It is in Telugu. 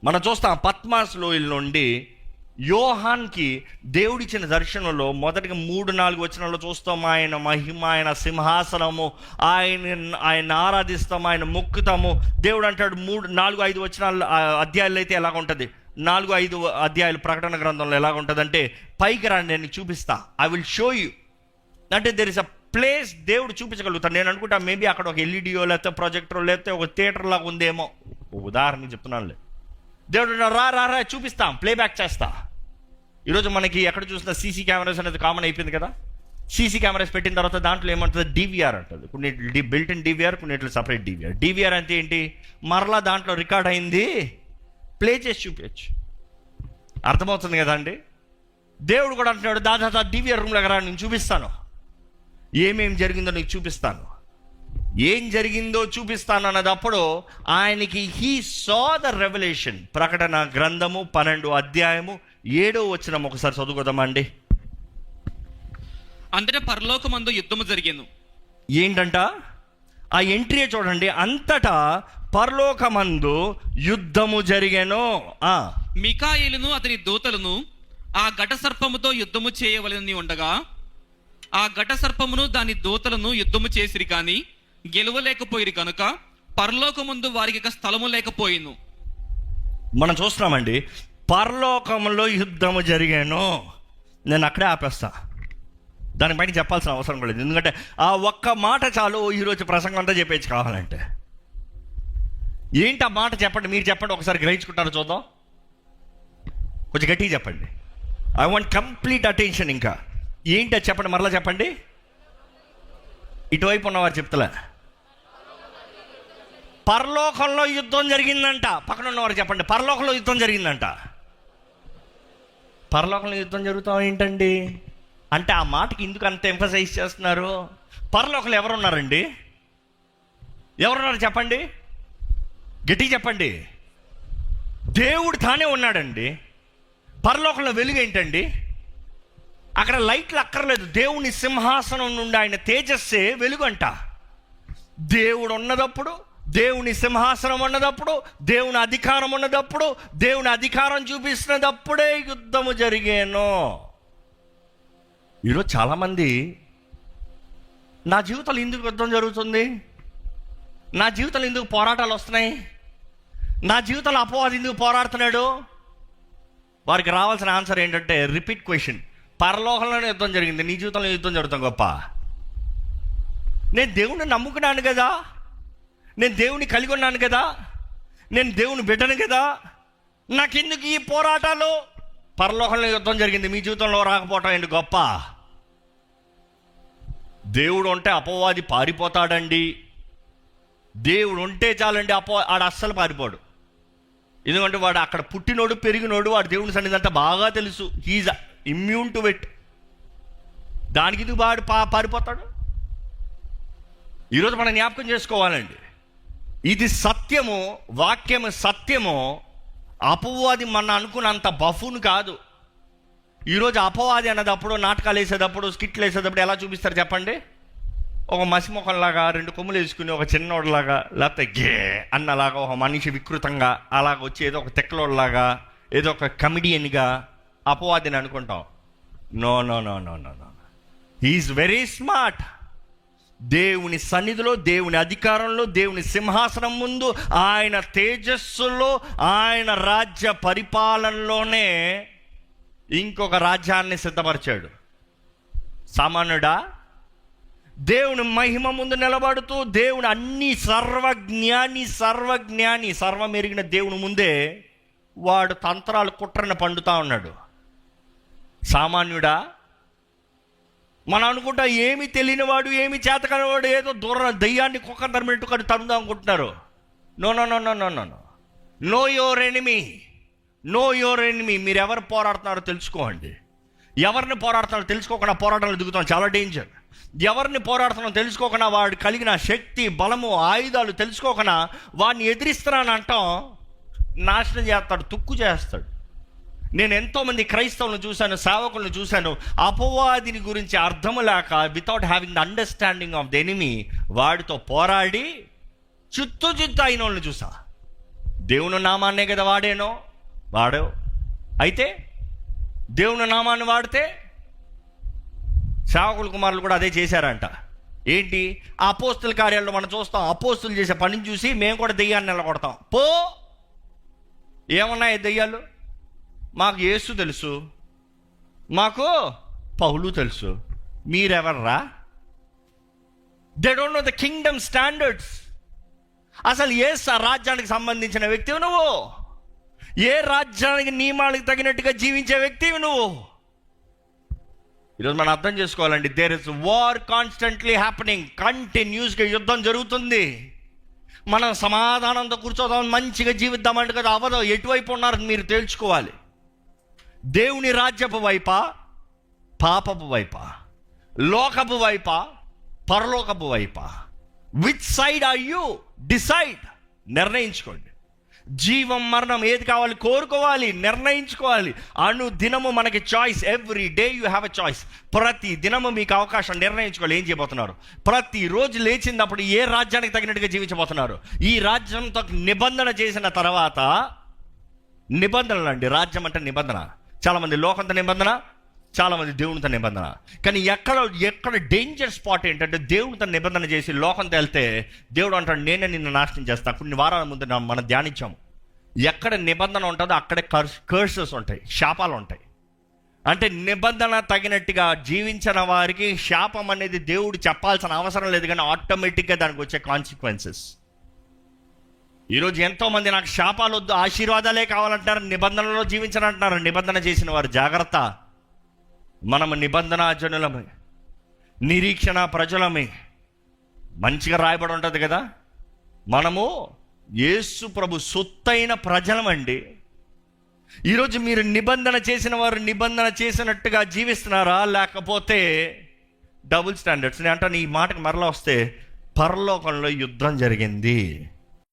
మనం చూస్తాం పద్మాస్ లోయల నుండి యోహాన్కి దేవుడిచ్చిన దర్శనంలో మొదటిగా 3-4 వచనాల్లో చూస్తాం. ఆయన మహిమ, ఆయన సింహాసనము, ఆయన ఆరాధిస్తాం, ఆయన మొక్కుతాము. దేవుడు అంటాడు 3-4-5 వచనాలు అధ్యాయులు అయితే ఎలాగ ఉంటుంది, 4-5 అధ్యాయులు ప్రకటన గ్రంథంలో ఎలాగ ఉంటుంది అంటే, పైకి రండి నేను చూపిస్తా, ఐ విల్ షో యూ. అంటే దెర్ ఇస్ అ ప్లేస్ దేవుడు చూపించగలుగుతాడు. నేను అనుకుంటా మేబీ అక్కడ ఒక ఎల్ఈడియో లేకపోతే ప్రొజెక్టరో లేకపోతే ఒక థియేటర్ లాగా ఉందేమో, ఉదాహరణకి చెప్తున్నానులే. దేవుడు రా చూపిస్తాం, ప్లేబ్యాక్ చేస్తా. ఈరోజు మనకి ఎక్కడ చూసినా సీసీ కెమెరాస్ అనేది కామన్ అయిపోయింది కదా. సీసీ కెమెరాస్ పెట్టిన తర్వాత దాంట్లో ఏమంటుంది, డివిఆర్ అంటుంది. కొన్ని బిల్ట్ ఇన్ డివిఆర్, కొన్నిట్లో సపరేట్ డివిఆర్. డివిఆర్ అంటే ఏంటి, మరలా దాంట్లో రికార్డ్ అయింది ప్లే చేసి చూపించచ్చు. అర్థమవుతుంది కదా అండి. దేవుడు కూడా అంటున్నాడు, దాదాపు డివిఆర్ రూమ్ దగ్గర నేను చూపిస్తాను, ఏమేం జరిగిందో నీకు చూపిస్తాను, ఏం జరిగిందో చూపిస్తాను అన్నది. అప్పుడు ఆయనకి హీ సా ద రెవల్యూషన్. ప్రకటన గ్రంథము 12వ అధ్యాయము 7వ వచనం ఒకసారి చదువుకోదామండి. అంతటా పరలోకమందు యుద్ధము జరిగెను. ఏంటంట ఆ ఎంట్రీ చూడండి, అంతటా పరలోకమందు యుద్ధము జరిగెను. మిఖాయేలును అతని దూతలను ఆ ఘట సర్పముతో యుద్ధము చేయవలెనని ఉండగా, ఆ ఘట సర్పమును దాని దూతలను యుద్ధము చేసిరి కానీ గెలవలేకపోయిరి కనుక పరలోకమందు వారికి ఇక స్థలము లేకపోయిను. మనం చూస్తున్నామండి, పరలోకంలో యుద్ధము జరిగాను. నేను అక్కడే ఆపేస్తా, దానిపైన చెప్పాల్సిన అవసరం కూడా లేదు. ఎందుకంటే ఆ ఒక్క మాట చాలు ఈరోజు ప్రసంగం అంతా చెప్పేసి. కావాలంటే ఏంటి ఆ మాట చెప్పండి, మీరు చెప్పండి, ఒకసారి గ్రహించుకుంటారో చూద్దాం. కొంచెం గట్టిగా చెప్పండి, ఐ వాంట్ కంప్లీట్ అటెన్షన్. ఇంకా ఏంటి అది చెప్పండి, మరలా చెప్పండి. ఇటువైపు ఉన్నవారు చెప్తలే. పరలోకంలో యుద్ధం జరిగిందంట. పక్కన ఉన్నవారు చెప్పండి, పరలోకంలో యుద్ధం జరిగిందంట. పరలోకంలో యుద్ధం జరుగుతాం ఏంటండి అంటే, ఆ మాటకి ఎందుకు అంత ఎంఫసైజ్ చేస్తున్నారు? పరలోకంలో ఎవరున్నారండి? ఎవరున్నారు చెప్పండి, గట్టిగా చెప్పండి. దేవుడు తానే ఉన్నాడండి. పరలోకంలో వెలుగు ఏంటండి? అక్కడ లైట్లు అక్కర్లేదు, దేవుని సింహాసనం నుండి ఆయన తేజస్సే వెలుగు అంట. దేవుడు ఉన్నదప్పుడు, దేవుని సింహాసనం ఉన్నదప్పుడు, దేవుని అధికారం ఉన్నదప్పుడు, దేవుని అధికారం చూపిస్తున్నదప్పుడే యుద్ధము జరిగేను. ఈరోజు చాలామంది, నా జీవితంలో ఎందుకు యుద్ధం జరుగుతుంది, నా జీవితంలో ఎందుకు పోరాటాలు వస్తున్నాయి, నా జీవితంలో అపవాది ఎందుకు పోరాడుతున్నాడు, వారికి రావాల్సిన ఆన్సర్ ఏంటంటే రిపీట్ క్వశ్చన్. పరలోకంలోనే యుద్ధం జరిగింది, నీ జీవితంలో యుద్ధం జరుగుతాం గొప్ప. నేను దేవుణ్ణి నమ్ముకున్నాను కదా, నేను దేవుని కలిగి ఉన్నాను కదా, నేను దేవుని బిడ్డను కదా, నాకెందుకు ఈ పోరాటాలు? పరలోకంలో యుద్ధం జరిగింది, మీ జీవితంలో రాకపోవటం ఏంటి గొప్ప? దేవుడు ఉంటే అపవాది పారిపోతాడండి. దేవుడు ఉంటే చాలండి, ఆడు అస్సలు పారిపోడు. ఎందుకంటే వాడు అక్కడ పుట్టినోడు పెరిగినోడు, వాడు దేవుని సన్నిధి అంటే బాగా తెలుసు. He's immune to it. దానికి ఇది వాడు పారిపోతాడు. ఈరోజు మనం జ్ఞాపకం చేసుకోవాలండి, ఇది సత్యము, వాక్యము సత్యము. అపవాది మన అనుకున్నంత బఫూన్ కాదు. ఈరోజు అపవాది అన్నదప్పుడు, నాటకాలు వేసేటప్పుడు, స్కిట్లు వేసేటప్పుడు ఎలా చూపిస్తారు చెప్పండి? ఒక మసిమొఖంలాగా, 2 కొమ్ములు వేసుకుని ఒక చిన్నోడిలాగా, లేకపోతే గే అన్నలాగా, ఒక మనిషి వికృతంగా అలాగ వచ్చి ఏదో ఒక తెక్కలోడిలాగా, ఏదో ఒక కమిడియన్గా అపవాదిని అనుకుంటాం. No no no no no no, he's very smart. దేవుని సన్నిధిలో, దేవుని అధికారంలో, దేవుని సింహాసనం ముందు, ఆయన తేజస్సులో, ఆయన రాజ్య పరిపాలనలోనే ఇంకొక రాజ్యాన్ని సిద్ధపరిచాడు. సామాన్యుడా? దేవుని మహిమ ముందు నిలబడుతూ, దేవుని అన్ని సర్వజ్ఞాని సర్వమెరిగిన దేవుని ముందే వాడు తంత్రాలు కుట్రను పండుతా ఉన్నాడు. సామాన్యుడా? మనం అనుకుంటా ఏమి తెలియనివాడు, ఏమి చేతకనివాడు, ఏదో దయ్యాన్ని కుక్క తరిమినట్టు కానీ తరుముదాం అనుకుంటున్నారు. No no no no no no no no your enemy, no your enemy. మీరు ఎవరు పోరాడుతున్నారో తెలుసుకోండి. ఎవరిని పోరాడుతున్నారో తెలుసుకోకుండా పోరాటంలో దిగుతాం, చాలా డేంజర్. ఎవరిని పోరాడుతున్నాం తెలుసుకోకుండా, వాడు కలిగిన శక్తి, బలము, ఆయుధాలు తెలుసుకోకుండా వాడిని ఎదిరిస్తున్నాను అంటాం, నాశనం చేస్తాడు, తుక్కు చేస్తాడు. నేను ఎంతోమంది క్రైస్తవులను చూశాను, సేవకులను చూశాను, అపవాదిని గురించి అర్థము లేక, without having the understanding of the enemy, వాడితో పోరాడి చుత్తు అయిన వాళ్ళని చూసా. దేవుని నామాన్నే కదా వాడావు. అయితే దేవుని నామాన్ని వాడితే సేవకుల కుమారులు కూడా అదే చేశారంట. ఏంటి? ఆ అపోస్తుల కార్యాల్లో మనం చూస్తాం, అపోస్తులు చేసే పనిని చూసి మేము కూడా దెయ్యాన్ని నిలబడతాం. ఏమన్నాయి దెయ్యాలు? మాకు యేసు తెలుసు, మాకు పౌలు తెలుసు, మీరెవర్రా? They don't know the kingdom standards. అసలు ఏ రాజ్యానికి సంబంధించిన వ్యక్తివి నువ్వు? ఏ రాజ్యానికి నియమాలకు తగినట్టుగా జీవించే వ్యక్తివి నువ్వు? ఈరోజు మనం అర్థం చేసుకోవాలండి, there is war constantly happening. కంటిన్యూస్గా యుద్ధం జరుగుతుంది. మనం సమాధానంతో కూర్చోదాం, మంచిగా జీవిద్దామంటే కదా అవ్వదు. ఎటువైపు ఉన్నారు మీరు తేల్చుకోవాలి. దేవుని రాజ్యపు వైపా, పాపపు వైపా, లోకపు వైపా, పరలోకపు వైపా? Which side are you? Decide, నిర్ణయించుకోండి. జీవం మరణం ఏది కావాలి కోరుకోవాలి, నిర్ణయించుకోవాలి. దినము మనకి choice. Every day you have a choice. ప్రతి దినము మీకు అవకాశం, నిర్ణయించుకోవాలి ఏం చేయబోతున్నారు. ప్రతిరోజు లేచినప్పుడు ఏ రాజ్యానికి తగినట్టుగా జీవించబోతున్నారు. ఈ రాజ్యంతో నిబంధన చేసిన తర్వాత, నిబంధనలు అండి, రాజ్యం అంటే నిబంధన. చాలామంది లోకంతో నిబంధన, చాలామంది దేవునితో నిబంధన. కానీ ఎక్కడ డేంజర్ స్పాట్ ఏంటంటే, దేవునితో నిబంధన చేసి లోకంతో వెళ్తే దేవుడు అంటాడు నేనే నిన్ను నాశనం చేస్తాను. కొన్ని వారాల ముందు మనం ధ్యానించాము, ఎక్కడ నిబంధన ఉంటుందో అక్కడే కర్సెస్ ఉంటాయి, శాపాలు ఉంటాయి. అంటే నిబంధన తగినట్టుగా జీవించిన వారికి శాపం అనేది దేవుడు చెప్పాల్సిన అవసరం లేదు, కానీ ఆటోమేటిక్గా దానికి వచ్చే కాన్సిక్వెన్సెస్. ఈరోజు ఎంతోమంది నాకు శాపాలు వద్దు, ఆశీర్వాదాలే కావాలంటారు, నిబంధనలో జీవించాలంటున్నారు. నిబంధన చేసిన వారు జాగ్రత్త. మనము నిబంధన జనులమే, నిరీక్షణ ప్రజలమే. మంచిగా రాయబడి ఉంటుంది కదా, మనము యేసు ప్రభు సొత్తైన ప్రజలమండి. ఈరోజు మీరు నిబంధన చేసిన వారు నిబంధన చేసినట్టుగా జీవిస్తున్నారా, లేకపోతే డబుల్ స్టాండర్డ్స్? నేను అంటాను, ఈ మాటకు మరలా వస్తే పరలోకంలో యుద్ధం జరిగింది.